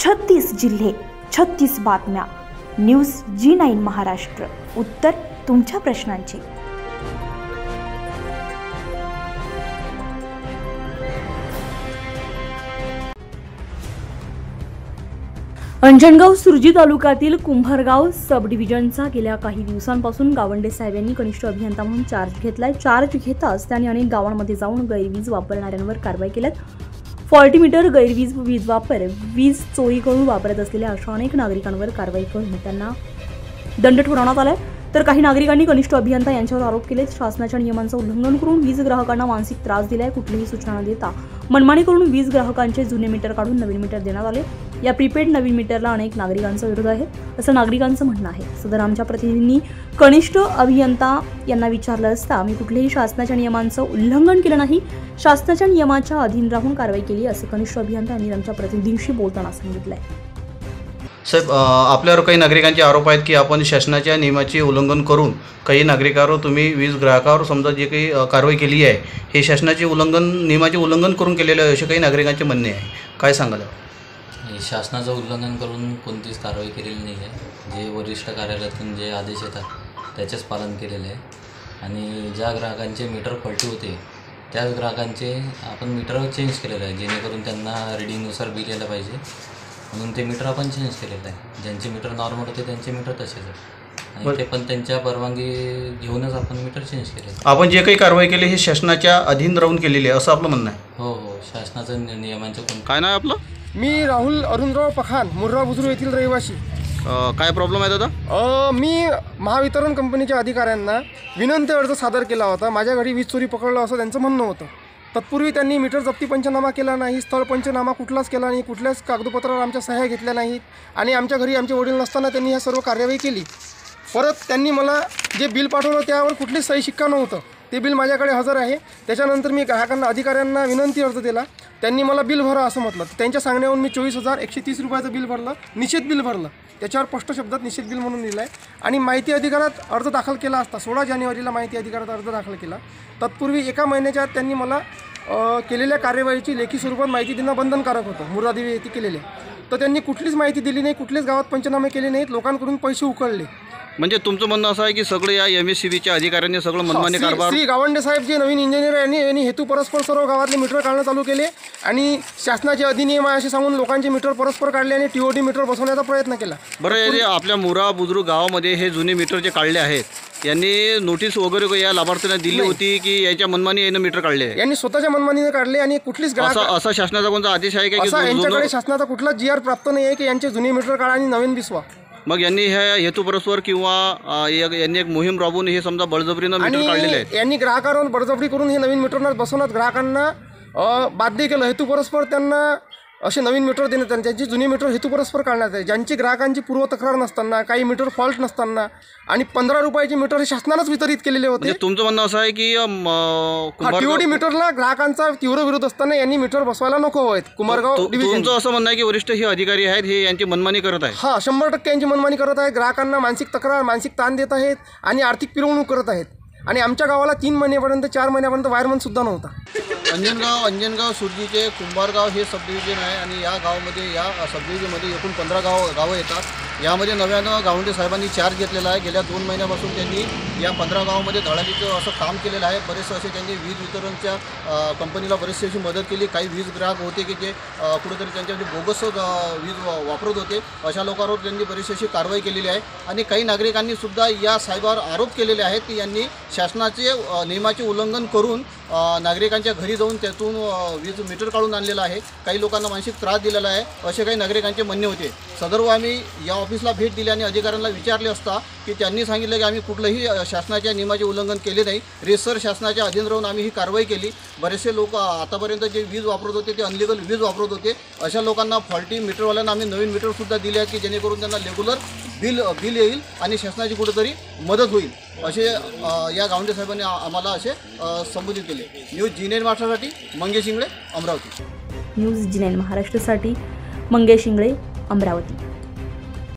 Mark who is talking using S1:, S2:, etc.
S1: 36 जिल्हे, 36 बातम्या. News G9 Maharashtra. उत्तर तुमच्या प्रश्नांची. अंजनगाव सुरजी तालुक्यातील कुंभारगाव सब डिव्हिजनचा गेल्या काही दिवसांपासून गावंडे साहेब यांनी कनिष्ठ अभियंता म्हणून चार्ज घेतलाय. चार्ज घेताच त्यांनी अनेक गावांमध्ये जाऊन गैरवीज वापरणाऱ्यांवर कारवाई केल्यात. फॉल्टी मीटर, गैरवीज वीज वापर, वीज चोरी करून वापरत असलेल्या अशा अनेक नागरिकांवर कारवाई करून त्यांना दंड ठोठावण्यात आलाय. तर काही नागरिकांनी कनिष्ठ अभियंता यांच्यावर आरोप केलेत. शासनाच्या नियमांचं उल्लंघन करून वीज ग्राहकांना मानसिक त्रास दिलाय. कुठलीही सूचना न देता मनमानी करून वीज ग्राहकांचे जुने मीटर काढून नवीन मीटर देण्यात आले. या प्रीपेड नवीन मीटरला अनेक नागरिकांचा विरोध आहे असं नागरिकांचं म्हणणं आहे. सदर आमच्या प्रतिनिधींनी कनिष्ठ अभियंता यांना विचारलं असता आम्ही कुठल्याही शासनाच्या नियमांचं उल्लंघन केलं नाही, शासनाच्या नियमाच्या अधीन राहून कारवाई केली असे कनिष्ठ अभियंता यांनी आमच्या प्रतिनिधींशी बोलताना सांगितलंय.
S2: साहेब, आपल्यावर काही नागरिकांचे आरोप आहेत की आपण शासनाच्या नियमाचे उल्लंघन करून काही नागरिकांवर तुम्ही वीज ग्राहकावर समजा जे काही कारवाई केली आहे हे शासनाचे उल्लंघन, नियमाचे उल्लंघन करून केलेले आहे असे काही नागरिकांचे म्हणणे आहे. काय सांगाल?
S3: शासनाचं उल्लंघन करून कोणतीच कारवाई केलेली नाही आहे. जे वरिष्ठ कार्यालयातून जे आदेश येतात त्याचेच पालन केलेलं आहे. आणि ज्या ग्राहकांचे मीटर फॉल्टी होते त्याच ग्राहकांचे आपण मीटर चेंज केलेलं आहे, जेणेकरून त्यांना रिडिंगनुसार बिल यायला पाहिजे म्हणून ते मीटर आपण चेंज केलेलं आहे. ज्यांचे मीटर नॉर्मल होते त्यांचे मीटर तसेच आहे आणि ते पण त्यांच्या परवानगी घेऊनच आपण मीटर चेंज केले.
S2: आपण जे काही कारवाई केली हे शासनाच्या अधीन राहून केलेली आहे असं आपलं म्हणणं आहे?
S3: हो, शासनाचं नियमांचं कोण.
S2: काय नाव आपलं?
S4: मी राहुल अरुणराव पखान, मुर्रा बुजुर्ग येथील रहिवासी.
S2: काय प्रॉब्लेम आहे दादा?
S4: मी महावितरण कंपनीच्या अधिकाऱ्यांना विनंती अर्ज सादर केला होता. माझ्या घरी वीज चोरी पकडलं असं त्यांचं म्हणणं होतं. तत्पूर्वी त्यांनी मीटर जप्ती पंचनामा केला नाही, स्थळ पंचनामा कुठलाच केला नाही, कुठल्याच कागदपत्रावर आमच्या सह्या घेतल्या नाहीत आणि आमच्या घरी आमचे वडील नसताना त्यांनी ह्या सर्व कार्यवाही केली. परत त्यांनी मला जे बिल पाठवलं त्यावर कुठलीच सही शिक्का नव्हतं. ते बिल माझ्याकडे हजर आहे. त्याच्यानंतर मी ग्राहकांना, अधिकाऱ्यांना विनंती अर्ज दिला. त्यांनी मला बिल भरा असं म्हटलं. त्यांच्या सांगण्यावरून मी 24,130 रुपयाचं बिल भरलं, निषेध बिल भरलं. त्याच्यावर स्पष्ट शब्दात निषेध बिल म्हणून लिहिलं आहे. आणि माहिती अधिकारात अर्ज दाखल केला असता 16 जानेवारीला माहिती अधिकारात अर्ज दाखल केला. तत्पूर्वी एका महिन्याच्या आत त्यांनी मला केलेल्या कार्यवाहीची लेखी स्वरूपात माहिती देणं बंधनकारक होतं, मुर्रादेवी येथे केलेले. तर त्यांनी कुठलीच माहिती दिली नाही, कुठलेच गावात पंचनामे केले नाहीत, लोकांकडून पैसे उकळले.
S2: म्हणजे तुमचं म्हणणं असं आहे की सगळे या MSCBच्या अधिकाऱ्यांनी सगळं मनमानी कारभार.
S4: श्री गावंडे साहेब जे नवीन इंजिनियर यांनी हेतू परस्पर सर्व गावातले मीटर काढणं चालू केले आणि शासनाचे अधिनियम आहे असे सांगून लोकांचे मीटर परस्पर काढले आणि TOT मीटर बसवण्याचा प्रयत्न केला.
S2: बरं, आपल्या मुरा बुजुर्ग गावामध्ये हे जुने मीटर जे काढले आहेत यांनी नोटीस वगैरे या लाभार्थ्यांना दिली होती की याच्या मनमानी यानं मीटर काढले?
S4: यांनी स्वतःच्या मनमानीने काढले आणि कुठलीच
S2: असा शासनाचा कोणता आदेश आहे का?
S4: यांच्याकडे शासनाचा कुठला GR प्राप्त नाही आहे की यांचे जुने मीटर काढा आणि नवीन बिसवा.
S2: मग यांनी ह्या हेतू परस्पर किंवा यांनी एक मोहीम राबवून हे समजा बळजबरीनं मीटर काढलेले आहेत.
S4: यांनी ग्राहकांवर बळजबरी करून हे नवीन मीटर बसवण्यात ग्राहकांना बाध्य केलं. हेतू परस्पर त्यांना असे नवीन मीटर देण्यात आले. त्यांची जुनी मीटर हेतू परस्पर काढण्यात आहे. ज्यांची ग्राहकांची पूर्व तक्रार नसताना, काही मीटर फॉल्ट नसताना आणि 15 रुपयाचे मीटर हे शासनानंच वितरित केलेले होते.
S2: तुमचं म्हणणं असं आहे की
S4: TOT मीटरला ग्राहकांचा तीव्र विरोध असताना यांनी मीटर बसवायला नको आहेत. कुंभारगाव डिव्हिजन.
S2: तुमचं असं म्हणणं आहे की वरिष्ठ हे अधिकारी आहेत हे यांची मनमानी करत आहेत?
S4: 100% यांची मनमानी करत आहेत. ग्राहकांना मानसिक तक्रार, मानसिक ताण देत आहेत आणि आर्थिक पिरवणूक करत आहेत. आणि आमच्या गावाला 3 महिन्यापर्यंत 4 महिन्यापर्यंत वायरमन सुद्धा नव्हता.
S2: अंजनगाव सुरजीचे कुंभारगाव हे सब डिव्हिजन आहे आणि या गावामध्ये, या सब डिव्हिजनमध्ये एकूण 15 गावं येतात. यामध्ये नव्यानं गावंडे साहेबांनी चार्ज घेतलेला आहे. गेल्या 2 महिन्यापासून त्यांनी या 15 गावामध्ये धडाडीचं असं काम केलेलं आहे. बरेचसे असे त्यांनी वीज वितरणच्या कंपनीला बरेचशी अशी मदत केली. काही वीज ग्राहक होते की जे कुठेतरी त्यांच्यामध्ये बोगस वीज वापरत होते. अशा लोकांवर त्यांनी बरीचशी अशी कारवाई केलेली आहे. आणि काही नागरिकांनी सुद्धा या साहेबावर आरोप केलेले आहेत की यांनी शासनाचे नियमाचे उल्लंघन करून नागरिकांच्या घरी जाऊन त्यातून वीज मीटर काढून आणलेलं आहे. काही लोकांना मानसिक त्रास दिलेला आहे असे काही नागरिकांचे म्हणणे होते. सदर्भ आम्ही या ऑफिसला भेट दिली आणि अधिकाऱ्यांना विचारले असता की त्यांनी सांगितलं की आम्ही कुठलंही शासनाच्या नियमाचे उल्लंघन केले नाही, रेसर शासनाच्या अधीन राहून आम्ही ही कारवाई केली. बरेचसे लोक आतापर्यंत जे वीज वापरत होते ते अनलिगल वीज वापरत होते. अशा लोकांना फॉल्टी मीटरवाल्यांना आम्ही नवीन मीटरसुद्धा दिले आहेत की जेणेकरून त्यांना रेग्युलर बिल येईल आणि शासनाची कुठेतरी मदत होईल असे या गावंडे साहेबांनी आम्हाला असे संबोधित केले. न्यूज G9 महाराष्ट्रासाठी मंगेश इंगळे, अमरावती.
S1: न्यूज G9 महाराष्ट्रासाठी मंगेश इंगळे, अमरावती.